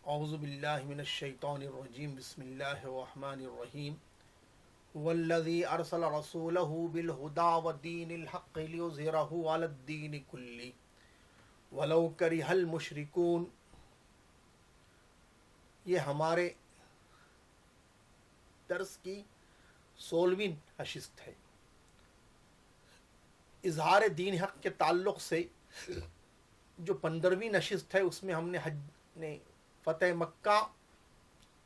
اعوذ باللہ من الشیطان الرجیم بسم اللہ الرحمن الرحیم والذی ارسل رسولہ بالہدی ودین الحق لیظہرہ علی الدین کلہ ولو کرہ المشرکون۔ یہ ہمارے درس کی 16ویں نشست ہے۔ اظہار دین حق کے تعلق سے جو 15ویں نشست ہے اس میں ہم نے فتح مکہ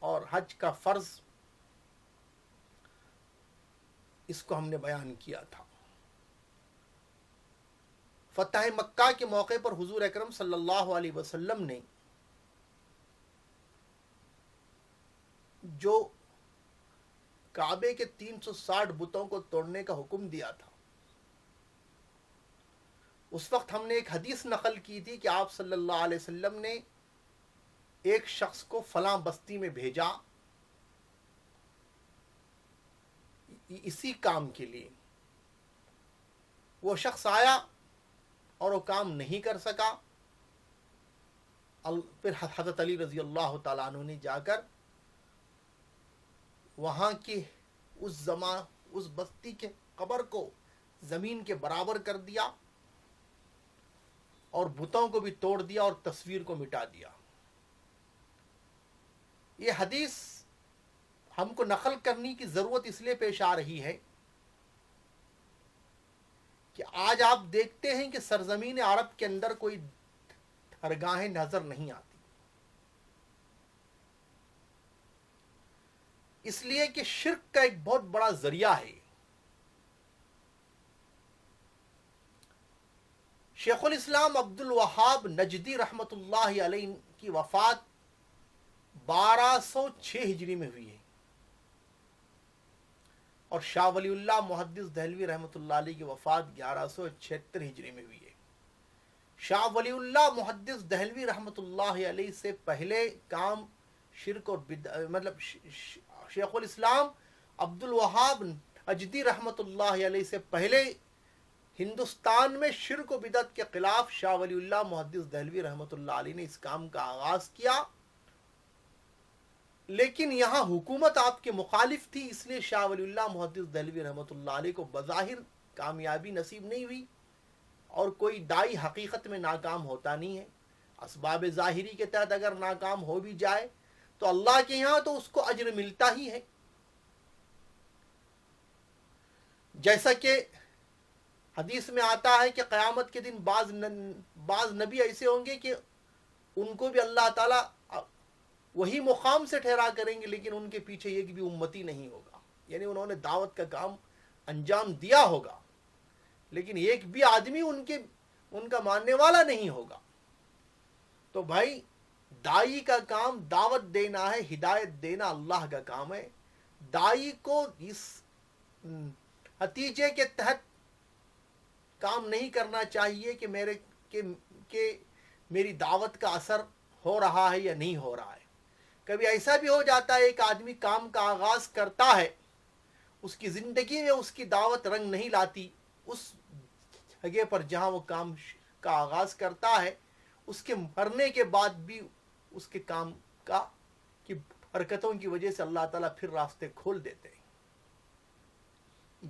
اور حج کا فرض اس کو ہم نے بیان کیا تھا۔ فتح مکہ کے موقع پر حضور اکرم صلی اللہ علیہ وسلم نے جو کعبے کے 360 بتوں کو توڑنے کا حکم دیا تھا، اس وقت ہم نے ایک حدیث نقل کی تھی کہ آپ صلی اللہ علیہ وسلم نے ایک شخص کو فلاں بستی میں بھیجا اسی کام کے لیے۔ وہ شخص آیا اور وہ کام نہیں کر سکا۔ پھر حضرت علی رضی اللہ تعالیٰ عنہ نے جا کر وہاں کی اس بستی کے قبر کو زمین کے برابر کر دیا اور بتوں کو بھی توڑ دیا اور تصویر کو مٹا دیا۔ یہ حدیث ہم کو نقل کرنے کی ضرورت اس لیے پیش آ رہی ہے کہ آج آپ دیکھتے ہیں کہ سرزمین عرب کے اندر کوئی درگاہیں نظر نہیں آتی، اس لیے کہ شرک کا ایک بہت بڑا ذریعہ ہے۔ شیخ الاسلام عبد الوہاب نجدی رحمۃ اللہ علیہ کی وفات 1206 ہجری میں ہوئی ہے، اور شاہ ولی اللہ محدث دہلوی رحمۃ اللہ علیہ کی وفات 1176 ہجری میں ہوئی ہے۔ شاہ ولی اللہ محدث دہلوی رحمۃ اللہ علیہ سے پہلے کام شرک اور شیخ الاسلام عبد الوہاب نجدی رحمۃ اللہ علیہ سے پہلے ہندوستان میں شرک و بدعت کے خلاف شاہ ولی اللہ محدث دہلوی رحمۃ اللہ علیہ نے اس کام کا آغاز کیا، لیکن یہاں حکومت آپ کے مخالف تھی، اس لیے شاہ ولی اللہ محدث دہلوی رحمۃ اللہ علیہ کو بظاہر کامیابی نصیب نہیں ہوئی، اور کوئی دائی حقیقت میں ناکام ہوتا نہیں ہے۔ اسباب ظاہری کے تحت اگر ناکام ہو بھی جائے تو اللہ کے یہاں تو اس کو اجر ملتا ہی ہے۔ جیسا کہ حدیث میں آتا ہے کہ قیامت کے دن بعض نبی ایسے ہوں گے کہ ان کو بھی اللہ تعالیٰ وہی مقام سے ٹھہرا کریں گے، لیکن ان کے پیچھے ایک بھی امتی نہیں ہوگا، یعنی انہوں نے دعوت کا کام انجام دیا ہوگا لیکن ایک بھی آدمی ان کا ماننے والا نہیں ہوگا۔ تو بھائی، دائی کا کام دعوت دینا ہے، ہدایت دینا اللہ کا کام ہے۔ دائی کو اس نتیجے کے تحت کام نہیں کرنا چاہیے کہ میری دعوت کا اثر ہو رہا ہے یا نہیں ہو رہا ہے۔ کبھی ایسا بھی ہو جاتا ہے ایک آدمی کام کا آغاز کرتا ہے، اس کی زندگی میں اس کی دعوت رنگ نہیں لاتی، اس جگہ پر جہاں وہ کام کا آغاز کرتا ہے اس کے مرنے کے بعد بھی اس کے کام کی برکتوں کی وجہ سے اللہ تعالیٰ پھر راستے کھول دیتے ہیں۔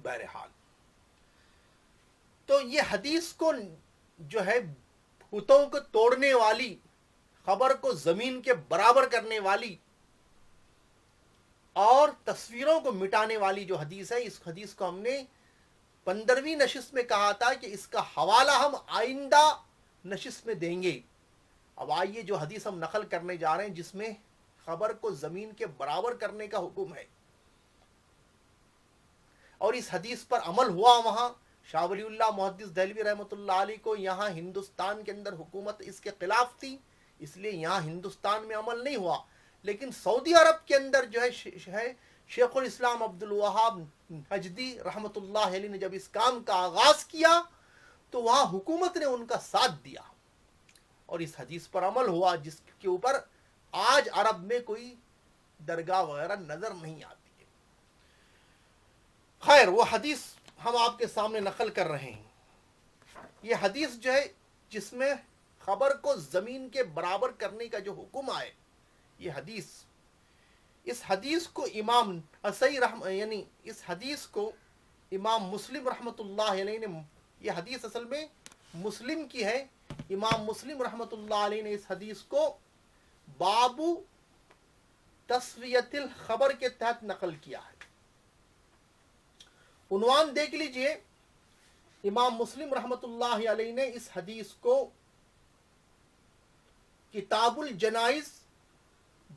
بہرحال تو یہ حدیث کو جو ہے بتوں کو توڑنے والی، خبر کو زمین کے برابر کرنے والی اور تصویروں کو مٹانے والی جو حدیث ہے، اس حدیث کو ہم نے 15ویں نشست میں کہا تھا کہ اس کا حوالہ ہم آئندہ نشست میں دیں گے۔ اب آئیے جو حدیث ہم نقل کرنے جا رہے ہیں جس میں خبر کو زمین کے برابر کرنے کا حکم ہے، اور اس حدیث پر عمل ہوا وہاں شاہ ولی اللہ محدث دہلوی رحمۃ اللہ علیہ کو یہاں ہندوستان کے اندر حکومت اس کے خلاف تھی، اس لیے یہاں ہندوستان میں عمل نہیں ہوا، لیکن سعودی عرب کے اندر جو ہے شیخ الاسلام عبد الوہاب نجدی رحمۃ اللہ علیہ نے جب اس کام کا آغاز کیا تو وہاں حکومت نے ان کا ساتھ دیا اور اس حدیث پر عمل ہوا، جس کے اوپر آج عرب میں کوئی درگاہ وغیرہ نظر نہیں آتی ہے۔ خیر، وہ حدیث ہم آپ کے سامنے نقل کر رہے ہیں۔ یہ حدیث جو ہے جس میں خبر کو زمین کے برابر کرنے کا جو حکم آئے، یہ حدیث، اس حدیث کو امام نسائی یعنی اس حدیث کو امام مسلم رحمۃ اللہ علیہ نے، یہ حدیث اصل میں مسلم کی ہے، امام مسلم رحمۃ اللہ علیہ نے اس حدیث کو باب تسویۃ الخبر کے تحت نقل کیا ہے۔ عنوان دیکھ لیجئے، امام مسلم رحمۃ اللہ علیہ نے اس حدیث کو کتاب الجنائز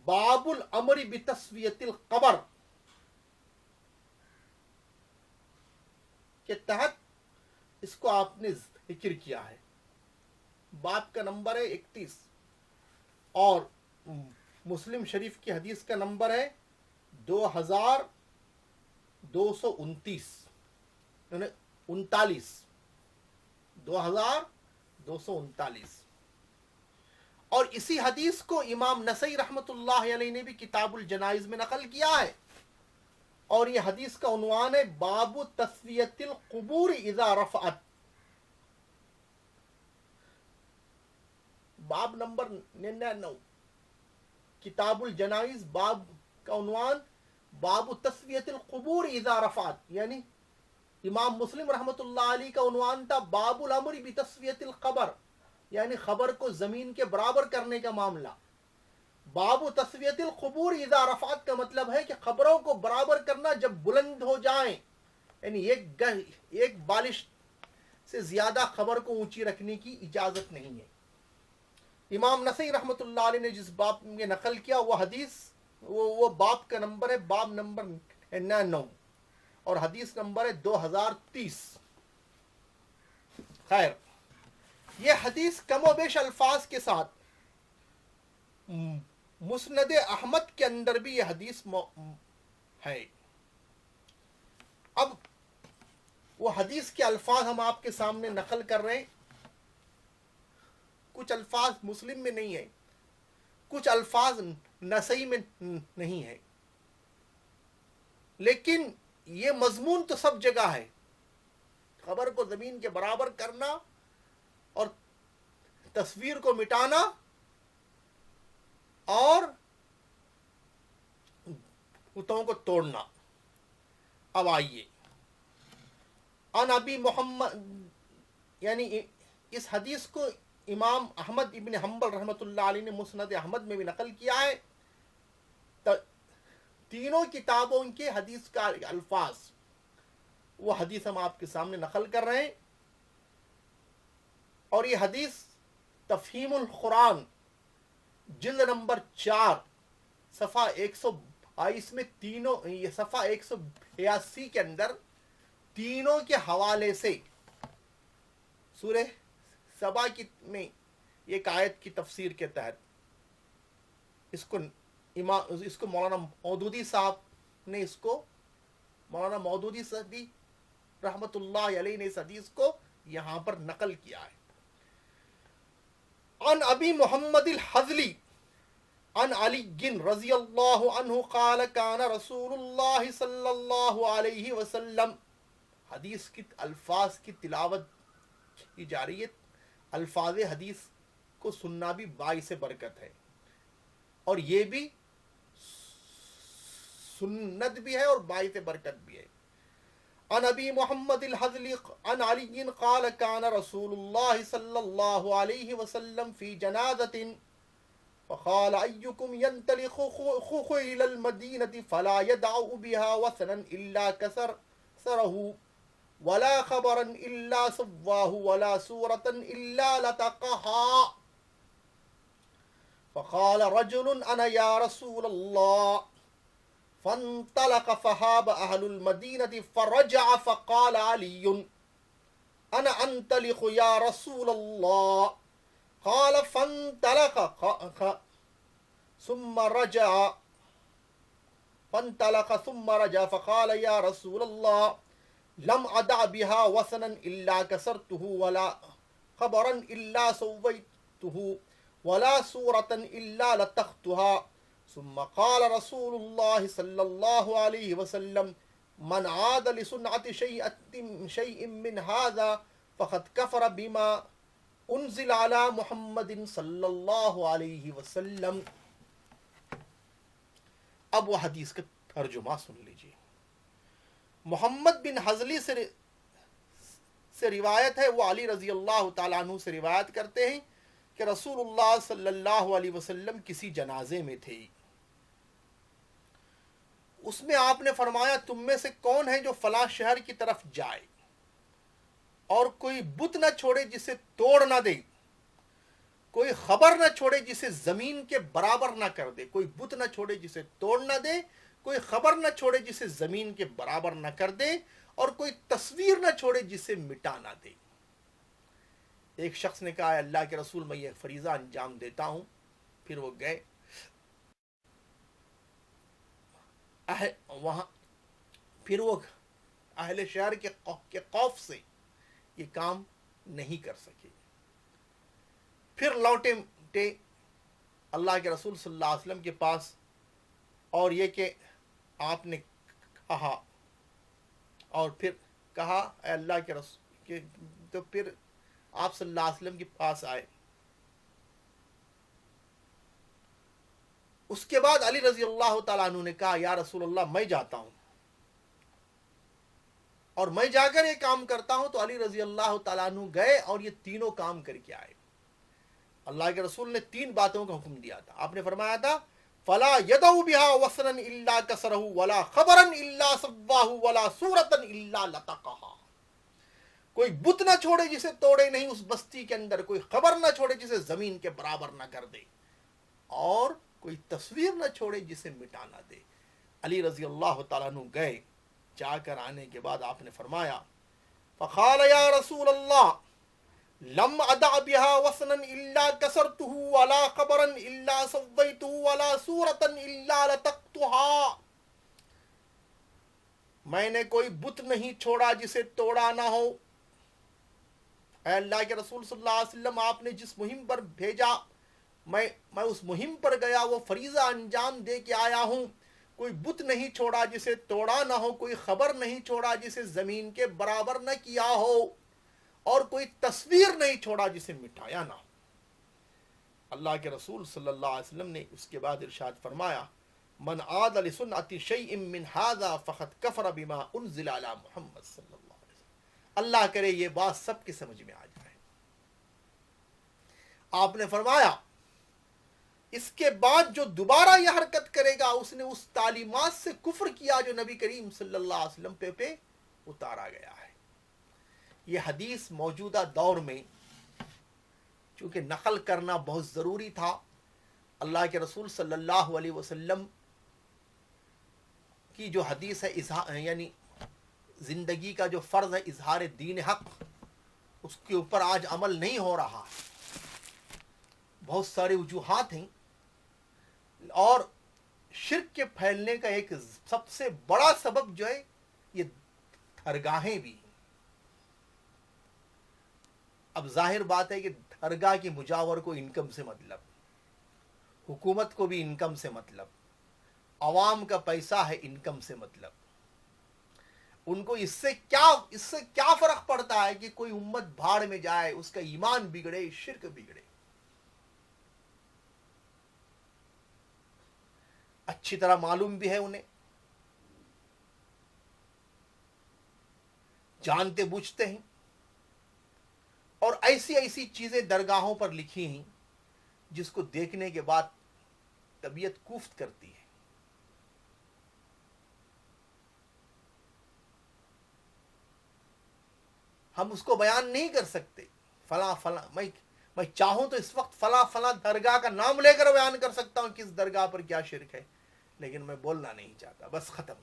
باب الامر بتسویۃ القبر کے تحت اس کو آپ نے ذکر کیا ہے۔ باب کا نمبر ہے 31 اور مسلم شریف کی حدیث کا نمبر ہے 2229 یعنی 2239 اور اسی حدیث کو امام نسائی رحمۃ اللہ علیہ نے بھی کتاب الجنائز میں نقل کیا ہے، اور یہ حدیث کا عنوان ہے باب تسویۃ القبور اذا رفعت، باب نمبر 99، کتاب الجنائز باب کا عنوان باب تسویۃ القبور اذا رفعت، یعنی امام مسلم رحمۃ اللہ علیہ کا عنوان تھا باب الامر بتسویۃ القبر، یعنی خبر کو زمین کے برابر کرنے کا معاملہ۔ باب تسویۃ القبور اذا رفعت کا مطلب ہے کہ خبروں کو برابر کرنا جب بلند ہو جائیں، یعنی ایک بالش سے زیادہ خبر کو اونچی رکھنے کی اجازت نہیں ہے۔ امام نسائی رحمۃ اللہ علیہ نے جس باب میں نقل کیا وہ حدیث وہ باب کا نمبر ہے باب نمبر 99 اور حدیث نمبر ہے 2030۔ خیر، یہ حدیث کم و بیش الفاظ کے ساتھ مسند احمد کے اندر بھی یہ حدیث ہے۔ اب وہ حدیث کے الفاظ ہم آپ کے سامنے نقل کر رہے ہیں، کچھ الفاظ مسلم میں نہیں ہیں، کچھ الفاظ نسائی میں نہیں ہیں، لیکن یہ مضمون تو سب جگہ ہے، خبر کو زمین کے برابر کرنا اور تصویر کو مٹانا اور بتوں کو توڑنا۔ اب آئیے، ان ابی محمد، یعنی اس حدیث کو امام احمد ابن حنبل رحمۃ اللہ علیہ نے مسند احمد میں بھی نقل کیا ہے۔ تینوں کتابوں کے حدیث کا الفاظ وہ حدیث ہم آپ کے سامنے نقل کر رہے ہیں، اور یہ حدیث تفہیم القرآن جلد نمبر 4 صفحہ 122 میں تینوں، یہ صفحہ 182 کے اندر تینوں کے حوالے سے سورہ سبا میں ایک آیت کی تفسیر کے تحت اس کو مولانا مودودی صاحب نے مولانا مودودی صاحب رحمت اللہ علیہ نے اس حدیث کو یہاں پر نقل کیا ہے۔ عن ابی محمد الحذلی عن علی رضی اللہ عنہ قال کان رسول اللہ صلی اللہ علیہ وسلم، حدیث کی الفاظ کی تلاوت کی جا رہی ہے، الفاظ حدیث کو سننا بھی باعث برکت ہے، اور یہ بھی سنت بھی ہے اور باعث برکت بھی ہے۔ عن ابی محمد الحذلی عن علی قال کان رسول اللہ صلی اللہ علیہ وسلم فی جنازۃ فقال ایکم ینطلق الى المدینۃ فلا يدع بها وثنا الا كسره ولا خبرا الا سواه ولا سورة الا لتقها فقال رجل انا یا رسول اللہ فانطلق فهاب اهل المدینة فرجع فقال علی انا انطلق یا رسول اللہ قال فانطلق ثم رجع فقال یا رسول اللہ لم ادع بها وثنا الا كسرته ولا خبرا الا سويته ولا سورة الا لتختها ثم قال رسول الله صلى الله عليه وسلم من عاد لصنعة شيء من هذا فقد كفر بما انزل على محمد صلی اللہ علیہ وسلم۔ اب وہ حدیث کا ترجمہ سن لیجیے. محمد بن حزلی سے روایت ہے, وہ علی رضی اللہ تعالیٰ عنہ سے روایت کرتے ہیں کہ رسول اللہ صلی اللہ علیہ وسلم کسی جنازے میں تھے. اس میں آپ نے فرمایا تم میں سے کون ہے جو فلاں شہر کی طرف جائے اور کوئی بت نہ چھوڑے جسے توڑ نہ دے, کوئی خبر نہ چھوڑے جسے زمین کے برابر نہ کر دے, کوئی بت نہ چھوڑے جسے توڑ نہ دے, کوئی خبر نہ چھوڑے جسے زمین کے برابر نہ کر دے, اور کوئی تصویر نہ چھوڑے جسے مٹا نہ دے. ایک شخص نے کہا اللہ کے رسول میں یہ فریضہ انجام دیتا ہوں. پھر وہ گئے وہاں, پھر وہ اہل شہر کے خوف سے یہ کام نہیں کر سکے. پھر لوٹے اللہ کے رسول صلی اللہ علیہ وسلم کے پاس, اور یہ کہ آپ نے کہا, اور پھر کہا اے اللہ کے رسول, تو پھر آپ صلی اللہ علیہ وسلم کے پاس آئے. اس کے بعد علی رضی اللہ تعالیٰ عنہ نے کہا یا رسول اللہ میں جاتا ہوں اور میں جا کر یہ کام کرتا ہوں. تو علی رضی اللہ تعالیٰ عنہ گئے اور یہ تینوں کام کر کے آئے. اللہ کے رسول نے 3 باتوں کا حکم دیا تھا. آپ نے فرمایا تھا فلا يدعو بها وصلا الا كسره ولا خبرا الا سواه ولا صورتا الا لطقها. کوئی بت نہ چھوڑے جسے توڑے نہیں اس بستی کے اندر, کوئی خبر نہ چھوڑے جسے زمین کے برابر نہ کر دے, اور کوئی تصویر نہ چھوڑے جسے مٹا نہ دے. علی رضی اللہ تعالیٰ عنہ گئے. جا کر آنے کے بعد آپ نے فرمایا فقال یا رسول اللہ لم ادع بها وصنا الا كسرته ولا خبرا الا سويته ولا صورتا الا لطقتها. میں نے کوئی بت نہیں چھوڑا جسے توڑا نہ ہو. اے اللہ کے رسول صلی اللہ علیہ وسلم, آپ نے جس مہم پر بھیجا میں اس مہم پر گیا, وہ فریضہ انجام دے کے آیا ہوں. کوئی بت نہیں چھوڑا جسے توڑا نہ ہو, کوئی خبر نہیں چھوڑا جسے زمین کے برابر نہ کیا ہو, اور کوئی تصویر نہیں چھوڑا جسے مٹایا نہ ہو. اللہ کے رسول صلی اللہ علیہ وسلم نے اس کے بعد ارشاد فرمایا من عاد لسنة شيء من هذا فقد كفر بما انزل على محمد صلی اللہ علیہ وسلم. اللہ کرے یہ بات سب کے سمجھ میں آ جائے. آپ نے فرمایا اس کے بعد جو دوبارہ یہ حرکت کرے گا اس نے اس تعلیمات سے کفر کیا جو نبی کریم صلی اللہ علیہ وسلم پہ اتارا گیا ہے. یہ حدیث موجودہ دور میں چونکہ نقل کرنا بہت ضروری تھا, اللہ کے رسول صلی اللہ علیہ وسلم کی جو حدیث ہے یعنی زندگی کا جو فرض ہے اظہار دین حق, اس کے اوپر آج عمل نہیں ہو رہا. بہت سارے وجوہات ہیں, اور شرک کے پھیلنے کا ایک سب سے بڑا سبب جو ہے یہ درگاہیں بھی. اب ظاہر بات ہے کہ درگاہ کی مجاور کو انکم سے مطلب, حکومت کو بھی انکم سے مطلب, عوام کا پیسہ ہے انکم سے مطلب. ان کو اس سے کیا فرق پڑتا ہے کہ کوئی امت بھاڑ میں جائے, اس کا ایمان بگڑے, شرک بگڑے. اچھی طرح معلوم بھی ہے انہیں, جانتے بوجھتے ہیں, اور ایسی چیزیں درگاہوں پر لکھی ہیں جس کو دیکھنے کے بعد طبیعت کوفت کرتی ہے. ہم اس کو بیان نہیں کر سکتے. فلاں میں چاہوں تو اس وقت فلاں درگاہ کا نام لے کر بیان کر سکتا ہوں کس درگاہ پر کیا شرک ہے, لیکن میں بولنا نہیں چاہتا, بس ختم.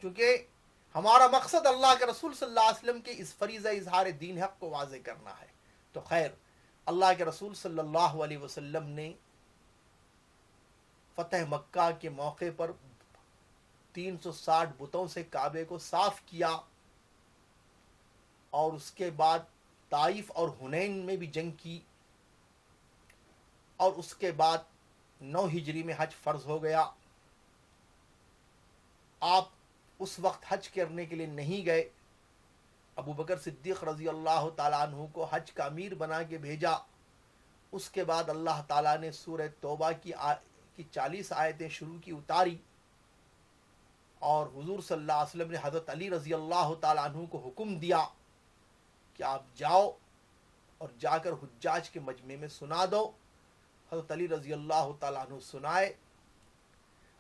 کیونکہ ہمارا مقصد اللہ کے رسول صلی اللہ علیہ وسلم کے اس فریضہ اظہار دین حق کو واضح کرنا ہے. تو خیر, اللہ کے رسول صلی اللہ علیہ وسلم نے فتح مکہ کے موقع پر 360 بتوں سے کعبے کو صاف کیا, اور اس کے بعد طائف اور حنین میں بھی جنگ کی, اور اس کے بعد 9 ہجری میں حج فرض ہو گیا. آپ اس وقت حج کرنے کے لیے نہیں گئے. ابو بکر صدیق رضی اللہ تعالیٰ عنہ کو حج کا امیر بنا کے بھیجا. اس کے بعد اللہ تعالیٰ نے سورہ توبہ کی 40 آیتیں شروع کی اتاری اور حضور صلی اللہ علیہ وسلم نے حضرت علی رضی اللہ تعالیٰ عنہ کو حکم دیا کہ آپ جاؤ اور جا کر حجاج کے مجمع میں سنا دو. حضرت علی رضی اللہ تعالیٰ عنہ سنائے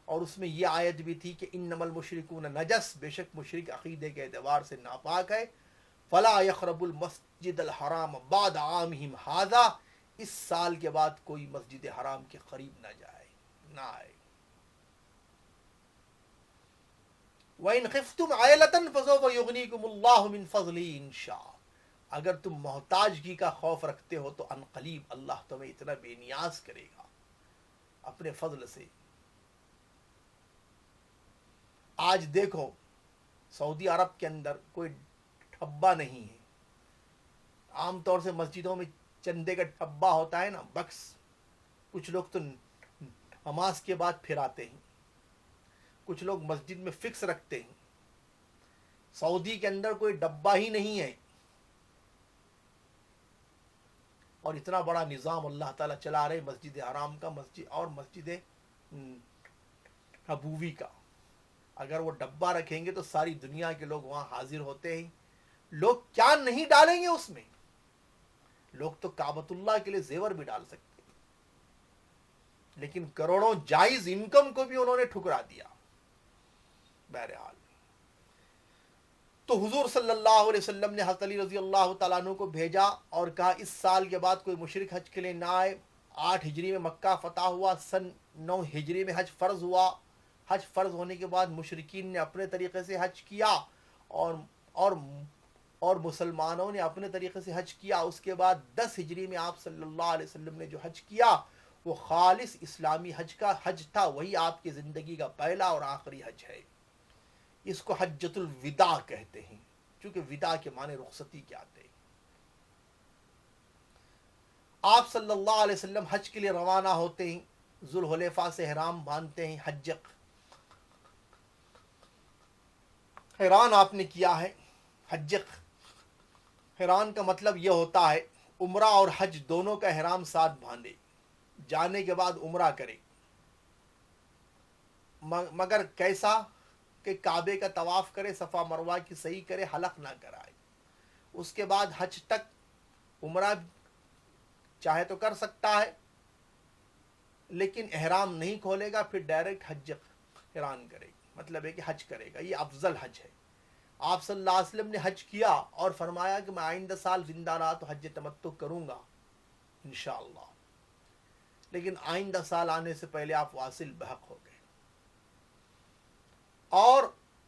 اور اس میں یہ آیت بھی تھی کہ انما المشرکون نجس، بے شک مشرک عقیدے کے اعتبار سے ناپاک ہے. فلا یقرب المسجد الحرام بعد عامہم ھذا، اس سال کے بعد کوئی مسجد حرام کے قریب نہ جائے، نہ آئے. وَإِنْ خِفْتُمْ عَيْلَةً فَسَوْفَ يُغْنِيكُمُ اللَّهُ مِنْ فَضْلِهِ إِنْ شَاءَ. اگر تم محتاجگی کا خوف رکھتے ہو تو ان قریب اللہ تمہیں اتنا بے نیاز کرے گا اپنے فضل سے. آج دیکھو سعودی عرب کے اندر کوئی ڈھبا نہیں ہے. عام طور سے مسجدوں میں چندے کا ڈھبا ہوتا ہے نا، بکس. کچھ لوگ تو نماز کے بعد پھر آتے ہیں، کچھ لوگ مسجد میں فکس رکھتے ہیں. سعودی کے اندر کوئی ڈبہ ہی نہیں ہے، اور اتنا بڑا نظام اللہ تعالیٰ چلا رہے مسجد حرام کا، مسجد اور مسجد نبوی کا. اگر وہ ڈبہ رکھیں گے تو ساری دنیا کے لوگ وہاں حاضر ہوتے ہیں. لوگ کیا نہیں ڈالیں گے اس میں؟ لوگ تو کعبۃ اللہ کے لیے زیور بھی ڈال سکتے ہیں، لیکن کروڑوں جائز انکم کو بھی انہوں نے ٹھکرا دیا. بہرحال تو حضور صلی اللہ علیہ وسلم نے حضرت علی رضی اللہ تعالیٰ عنہ کو بھیجا اور کہا اس سال کے بعد کوئی مشرک حج کے لیے نہ آئے. 8 ہجری میں مکہ فتح ہوا، سن 9 ہجری میں حج فرض ہوا. حج فرض ہونے کے بعد مشرکین نے اپنے طریقے سے حج کیا اور مسلمانوں نے اپنے طریقے سے حج کیا. اس کے بعد 10 ہجری میں آپ صلی اللہ علیہ وسلم نے جو حج کیا وہ خالص اسلامی حج کا حج تھا. وہی آپ کی زندگی کا پہلا اور آخری حج ہے. اس کو حجۃ الوداع کہتے ہیں، چونکہ وداع کے معنی رخصتی کے آتے ہیں. آپ صلی اللہ علیہ وسلم حج کے لیے روانہ ہوتے ہیں، ذوالحلیفہ سے احرام باندھتے ہیں. حیران آپ نے کیا ہے. حج حیران کا مطلب یہ ہوتا ہے عمرہ اور حج دونوں کا احرام ساتھ باندھے، جانے کے بعد عمرہ کرے، مگر کیسا کہ کعبے کا طواف کرے، صفا مروہ کی صحیح کرے، حلق نہ کرائے. اس کے بعد حج تک عمرہ چاہے تو کر سکتا ہے لیکن احرام نہیں کھولے گا، پھر ڈائریکٹ حج قران کرے گا، مطلب ہے کہ حج کرے گا. یہ افضل حج ہے. آپ صلی اللہ علیہ وسلم نے حج کیا اور فرمایا کہ میں آئندہ سال زندہ رہا تو حج تمتع کروں گا انشاءاللہ، لیکن آئندہ سال آنے سے پہلے آپ واصل بحق ہو گئے. اور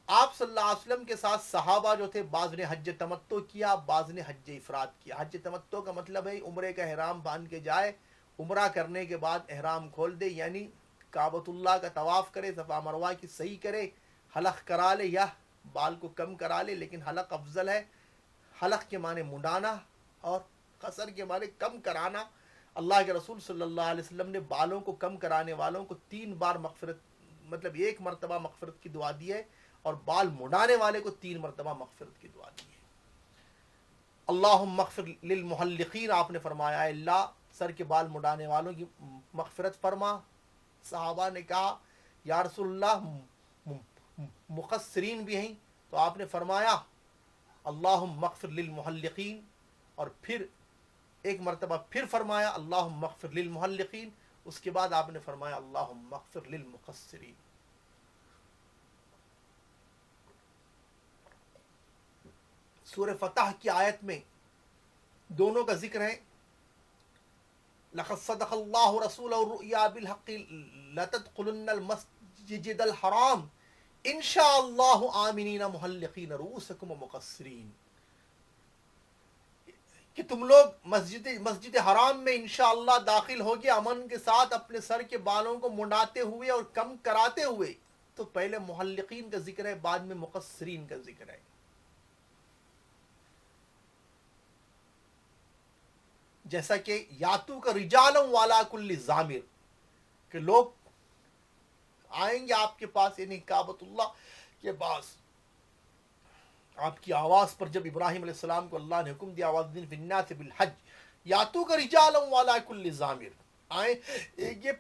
آپ صلی اللہ علیہ وسلم کے ساتھ صحابہ جو تھے، بعض نے حج تمتع کیا، بعض نے حج افراد کیا. حج تمتع کا مطلب ہے عمرے کا احرام باندھ کے جائے، عمرہ کرنے کے بعد احرام کھول دے، یعنی کعبۃ اللہ کا طواف کرے، صفا مروہ کی صحیح کرے، حلق کرا لے یا بال کو کم کرا لے، لیکن حلق افضل ہے. حلق کے معنی مڈانا اور قصر کے معنی کم کرانا. اللہ کے رسول صلی اللہ علیہ وسلم نے بالوں کو کم کرانے والوں کو 3 بار مغفرت، مطلب 1 مرتبہ مغفرت کی دعا دی ہے، اور بال مڈانے والے کو 3 مرتبہ مغفرت کی دعا دی ہے. اللہم اغفر للمحلقین، آپ نے فرمایا اے اللہ سر کے بال مڈانے والوں کی مغفرت فرما. صحابہ نے کہا یا رسول اللہ مقصرین بھی ہیں؟ تو آپ نے فرمایا اللہم اغفر للمحلقین، اور پھر 1 مرتبہ پھر فرمایا اللہم اغفر للمحلقین. اس کے بعد آپ نے فرمایا اللہم اغفر للمقصرین. سورہ فتح کی آیت میں دونوں کا ذکر ہے. لقد صدق اللہ رسولہ الرؤیا بالحق لتدخلن المسجد الحرام انشاءاللہ آمنین محلقین رؤوسکم ومقصرین، کہ تم لوگ مسجد حرام میں انشاءاللہ داخل ہوگے امن کے ساتھ، اپنے سر کے بالوں کو منڈاتے ہوئے اور کم کراتے ہوئے. تو پہلے محلقین کا ذکر ہے، بعد میں مقصرین کا ذکر ہے. جیسا کہ یاتو کا رجالم والا کل ضامر، کہ لوگ آئیں گے آپ کے پاس، یعنی کعبۃ اللہ کے پاس. آپ کی آواز پر جب ابراہیم علیہ السلام کو اللہ نے حکم دیا وَأَذِّن فِي النَّاسِ بِالْحَجِّ یاتو کا رجالم والا کل ضامر، آئیں گے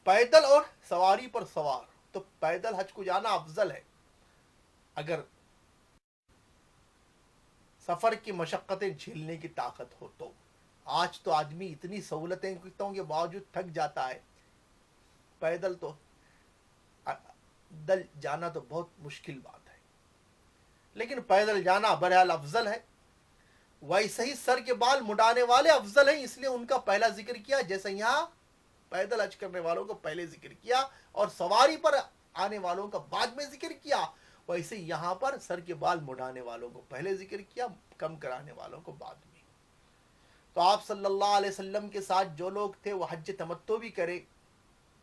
پیدل اور سواری پر سوار، تو پیدل حج کو جانا افضل ہے اگر سفر کی مشقتیں جھیلنے کی طاقت ہو تو۔ آج تو آدمی اتنی سہولتیں کے باوجود تھک جاتا ہے، پیدل تو دل جانا تو بہت مشکل بات ہے، لیکن پیدل جانا بہرحال افضل ہے۔ ویسے ہی سر کے بال مڈانے والے افضل ہیں، اس لیے ان کا پہلا ذکر کیا، جیسے یہاں پیدل حج کرنے والوں کو پہلے ذکر کیا اور سواری پر آنے والوں کا بعد میں ذکر کیا، ویسے یہاں پر سر کے بال مڈانے والوں کو پہلے ذکر کیا، کم کرانے والوں کو بعد میں۔ تو آپ صلی اللہ علیہ وسلم کے ساتھ جو لوگ تھے وہ حج تمتع بھی کرے،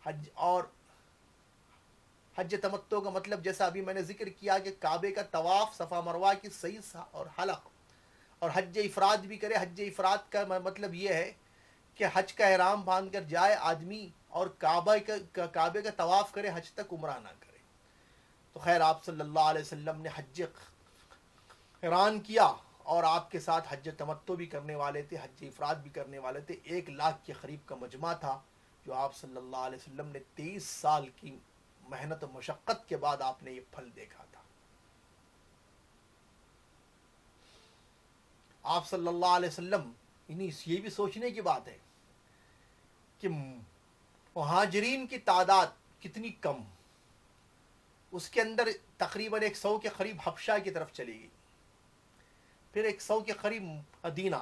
حج اور حج تمتع کا مطلب جیسا ابھی میں نے ذکر کیا کہ کعبے کا طواف، صفا مروہ کی صحیح اور حلق، اور حج افراد بھی کرے۔ حج افراد کا مطلب یہ ہے کہ حج کا احرام باندھ کر جائے آدمی اور کعبے کا طواف کرے، حج تک عمرہ نہ کرے۔ تو خیر آپ صلی اللہ علیہ وسلم نے حج قران کیا، اور آپ کے ساتھ حج تمتع بھی کرنے والے تھے، حج افراد بھی کرنے والے تھے۔ 1,00,000 کے قریب کا مجمع تھا جو آپ صلی اللہ علیہ وسلم نے 23 سال کی محنت و مشقت کے بعد آپ نے یہ پھل دیکھا تھا۔ آپ صلی اللہ علیہ وسلم، یہ بھی سوچنے کی بات ہے کہ مہاجرین کی تعداد کتنی کم، اس کے اندر تقریباً 100 کے قریب حبشہ کی طرف چلی گئی، پھر 100 کے قریب مدینہ،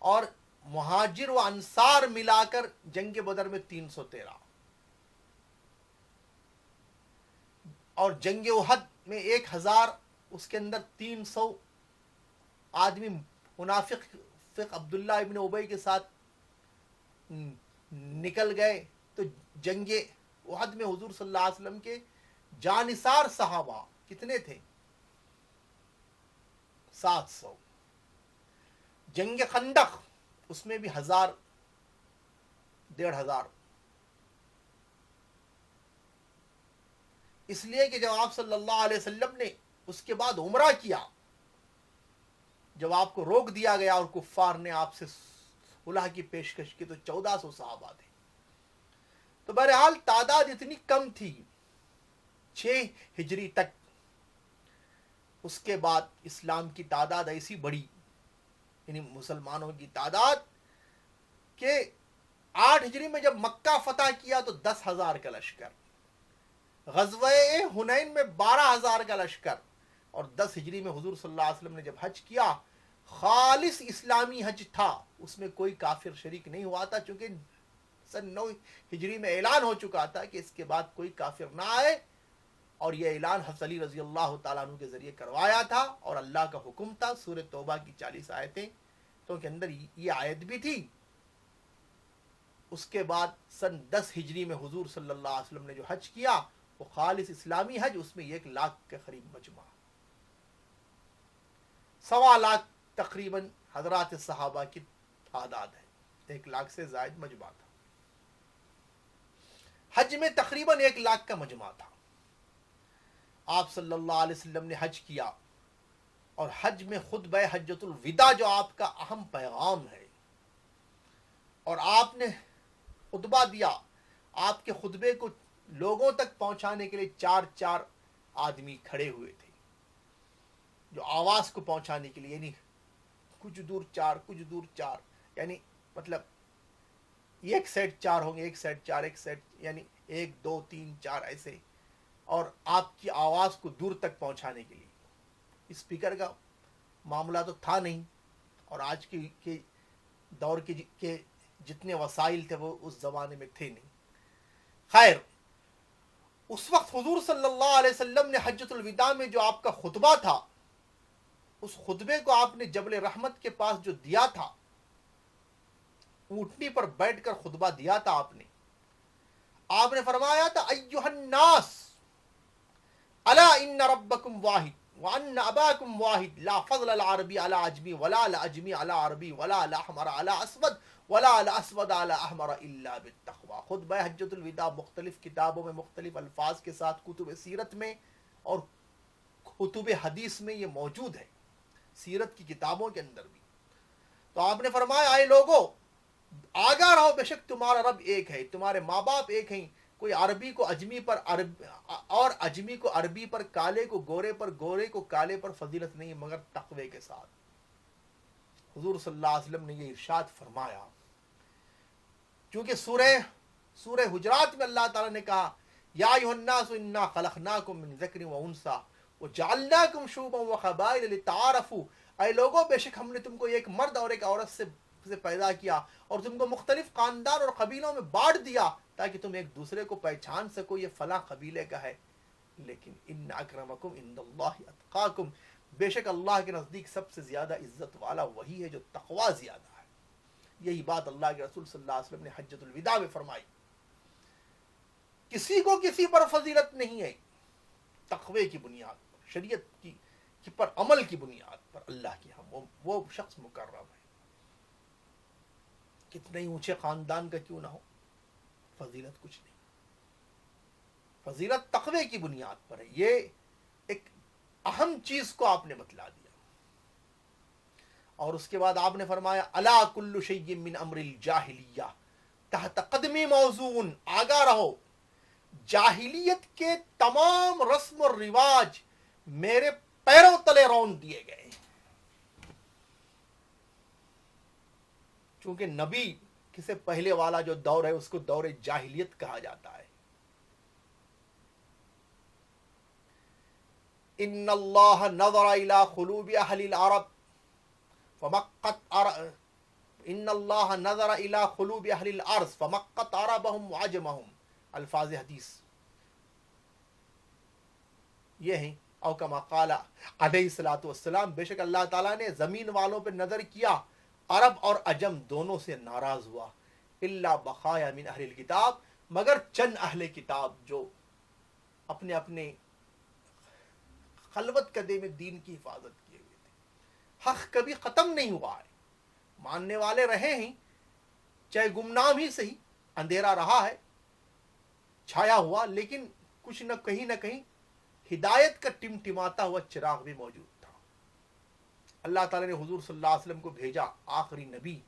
اور مہاجر و انصار ملا کر جنگ بدر میں 313، اور جنگ احد میں 1000، اس کے اندر 300 آدمی منافق عبداللہ ابن ابی کے ساتھ نکل گئے۔ تو جنگ احد میں حضور صلی اللہ علیہ وسلم کے جانثار صحابہ کتنے تھے؟ 700۔ جنگ خندق، اس میں بھی 1000 1,500۔ اس لیے کہ جب آپ صلی اللہ علیہ وسلم نے اس کے بعد عمرہ کیا، جب آپ کو روک دیا گیا اور کفار نے آپ سے صلح کی پیشکش کی، تو 1400 صحابہ تھے۔ تو بہرحال تعداد اتنی کم تھی 6 ہجری تک۔ اس کے بعد اسلام کی تعداد ایسی بڑھی، یعنی مسلمانوں کی تعداد، کہ 8 ہجری میں جب مکہ فتح کیا تو 10,000 کا لشکر، غزوہ حنین میں 12,000 کا لشکر، اور 10 ہجری میں حضور صلی اللہ علیہ وسلم نے جب حج کیا، خالص اسلامی حج تھا، اس میں کوئی کافر شریک نہیں ہوا تھا، چونکہ سن 9 ہجری میں اعلان ہو چکا تھا کہ اس کے بعد کوئی کافر نہ آئے، اور یہ اعلان حضرت علی رضی اللہ تعالیٰ عنہ کے ذریعے کروایا تھا، اور اللہ کا حکم تھا۔ سورہ توبہ کی 40 آیتیں تو کے اندر یہ آیت بھی تھی۔ اس کے بعد سن 10 ہجری میں حضور صلی اللہ علیہ وسلم نے جو حج کیا وہ خالص اسلامی حج، اس میں 1,00,000 کے قریب مجمع، 1,25,000 تقریباً حضرات صحابہ کی تعداد ہے، 1,00,000 سے زائد مجمع تھا۔ حج میں تقریباً 1,00,000 کا مجمع تھا۔ آپ صلی اللہ علیہ وسلم نے حج کیا، اور حج میں خطبہ حجۃ الوداع جو آپ کا اہم پیغام ہے، اور آپ نے خطبہ دیا، آپ کے خطبے کو لوگوں تک پہنچانے کے لیے 4 آدمی کھڑے ہوئے تھے، جو آواز کو پہنچانے کے لیے، یعنی کچھ دور 4 کچھ دور 4، یعنی مطلب ایک سیٹ 4 ہوں گے، ایک سیٹ 4، ایک سیٹ یعنی 1 2 3 4 ایسے، اور آپ کی آواز کو دور تک پہنچانے کے لیے۔ اسپیکر کا معاملہ تو تھا نہیں، اور آج کے دور کے جتنے وسائل تھے وہ اس زمانے میں تھے نہیں۔ خیر، اس وقت حضور صلی اللہ علیہ وسلم نے حجۃ الوداع میں جو آپ کا خطبہ تھا، اس خطبے کو آپ نے جبل رحمت کے پاس جو دیا تھا، اونٹنی پر بیٹھ کر خطبہ دیا تھا آپ نے فرمایا تھا: ایھا الناس الا ان ربکم واحد وان اباکم واحد، لا فضل العربی علی عجمی ولا العجمی علی عربی ولا الاحمر علی اسود ولا الاسود علی احمر الا بالتقوی۔ خطبہ حجۃ الوداع مختلف کتابوں میں مختلف الفاظ کے ساتھ، کتب سیرت میں اور کتب حدیث میں یہ موجود ہے، سیرت کی کتابوں کے اندر بھی۔ تو آپ نے فرمایا: اے لوگو، آگاہ رہو بے شک تمہارا رب ایک ہے، تمہارے ماں باپ ایک ہیں. کوئی عربی کو اجمی پر اور اجمی کو عربی پر، کالے کو گورے پر، گورے کو کالے پر فضیلت نہیں مگر تقوی کے ساتھ. حضور صلی اللہ علیہ وسلم نے یہ ارشاد فرمایا. کیونکہ سورہ حجرات میں اللہ تعالیٰ نے کہا یا ایھا الناس انا خلقناکم من ذکر و انثی وجعلناکم شعوبا وقبائل لتعارفوا. اے لوگوں بے شک ہم نے تم کو ایک مرد اور ایک عورت سے پیدا کیا اور تم کو مختلف خاندان اور قبیلوں میں بانٹ دیا تاکہ تم ایک دوسرے کو پہچان سکو یہ فلاں قبیلے کا ہے. لیکن ان اکرمکم عند اللہ اتقاکم، بے شک اللہ کے نزدیک سب سے زیادہ عزت والا وہی ہے جو تقوی زیادہ ہے. یہی بات اللہ کے رسول صلی اللہ علیہ وسلم نے حجۃ الوداع میں فرمائی. کسی کو کسی پر فضیلت نہیں ہے، تقوی کی بنیاد پر، شریعت کی پر، عمل کی بنیاد پر اللہ کی ہم وہ شخص مکرم ہے. کتنے ہی اونچے خاندان کا کیوں نہ ہو، فضیلت کچھ نہیں. فضیلت تقوی کی بنیاد پر ہے. یہ ایک اہم چیز کو آپ نے بتلا دیا. اور اس کے بعد آپ نے فرمایا الا کل شیء من امر الجاہلیہ تحت قدمی موزون. آگاہ رہو جاہلیت کے تمام رسم و رواج میرے پیروں تلے رون دیے گئے. چونکہ نبی سے پہلے والا جو دور ہے اس کو دور جاہلیت کہا جاتا ہے. ان اللہ نظر الى قلوب اہل العرب فمقت ان اللہ نظر الى قلوب اہل الارض فمقت عربهم وعجمهم. الفاظ حدیث یہ ہیں. او کما قال علیہ الصلوۃ والسلام، بے شک اللہ تعالیٰ نے زمین والوں پہ نظر کیا، عرب اور عجم دونوں سے ناراض ہوا. الا بقایا من اہل الکتاب، مگر چند اہل کتاب جو اپنے اپنے خلوت قدے میں دین کی حفاظت کیے ہوئے تھے. حق کبھی ختم نہیں ہوا ہے، ماننے والے رہے ہیں، چاہے گمنام ہی صحیح، اندھیرا رہا ہے چھایا ہوا، لیکن کچھ نہ کہیں ہدایت کا ٹمٹماتا ہوا چراغ بھی موجود تھا. اللہ تعالیٰ نے حضور صلی اللہ علیہ وسلم کو بھیجا آخری نبی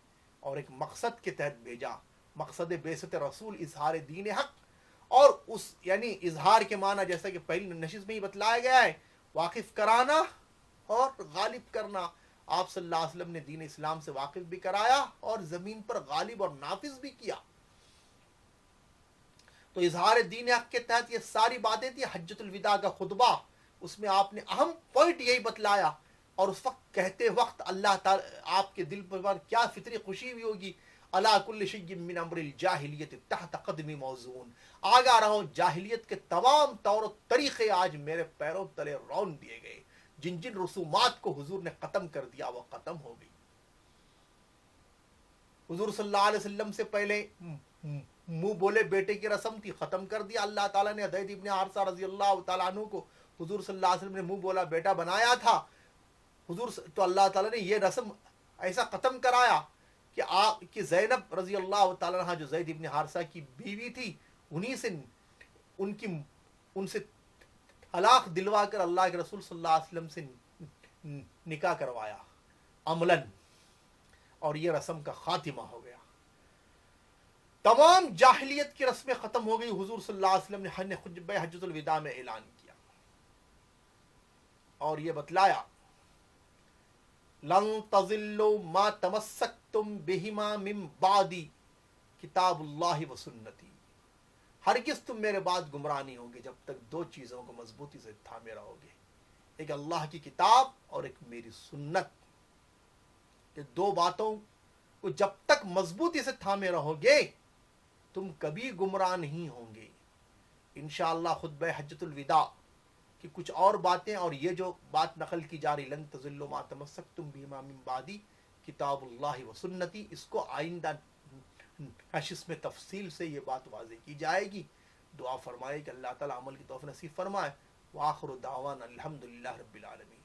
اور ایک مقصد کے تحت بھیجا. مقصد بعثت رسول اظہار دین حق، اور اس یعنی اظہار کے معنی جیسا کہ پہلی نشست میں ہی بتلایا گیا ہے، واقف کرانا اور غالب کرنا. آپ صلی اللہ علیہ وسلم نے دین اسلام سے واقف بھی کرایا اور زمین پر غالب اور نافذ بھی کیا. تو اظہار دین حق کے تحت یہ ساری باتیں تھی. حجۃ الوداع کا خطبہ، اس میں آپ نے اہم پوائنٹ یہی بتلایا. اور اس وقت کہتے وقت اللہ تعالی آپ کے دل پر کیا فطری خوشی ہوئی ہوگی. الا کل شیء من امر الجاہلیت تحت قدمی موزون. آگاہ رہو جاہلیت کے تمام طور و طریقے آج میرے پیروں تلے رون دیے گئے. جن جن رسومات کو حضور نے ختم کر دیا وہ ختم ہو گئی. حضور صلی اللہ علیہ وسلم سے پہلے منہ بولے بیٹے کی رسم تھی، ختم کر دیا اللہ تعالیٰ نے. زید ابن حارثہ رضی اللہ تعالیٰ عنہ کو حضور صلی اللہ علیہ وسلم نے منہ بولا بیٹا بنایا تھا. حضور تو اللہ تعالیٰ نے یہ رسم ایسا ختم کرایا کہ زینب رضی اللہ تعالیٰ عنہ جو زید ابن حارثہ کی بیوی تھی، ان سے طلاق دلوا کر اللہ کے رسول صلی اللہ علیہ وسلم سے نکاح کروایا عملاً، اور یہ رسم کا خاتمہ ہو گیا. تمام جاہلیت کی رسمیں ختم ہو گئی. حضور صلی اللہ علیہ وسلم نے خطبہ حجۃ الوداع میں اعلان کیا اور یہ بتلایا لن تضلوا ما تمسکتم بہما من بعدی کتاب اللہ و سنتی. ہرگز تم میرے بعد گمراہ نہیں ہوگے جب تک دو چیزوں کو مضبوطی سے تھامے رہو گے، ایک اللہ کی کتاب اور ایک میری سنت. یہ دو باتوں کو جب تک مضبوطی سے تھامے رہو گے تم کبھی گمراہ نہیں ہوں گے. انشاءاللہ خطبہ حجۃ الوداع کی کچھ اور باتیں اور یہ جو بات نقل کی جا رہی لن تضلوا ما تمسکتم بہما من بعدی کتاب اللہ و سنتی، اس کو آئندہ نشست میں تفصیل سے یہ بات واضح کی جائے گی. دعا فرمائے کہ اللہ تعالی عمل کی توفیق نصیب فرمائے. وآخر دعوانا الحمدللہ رب العالمین.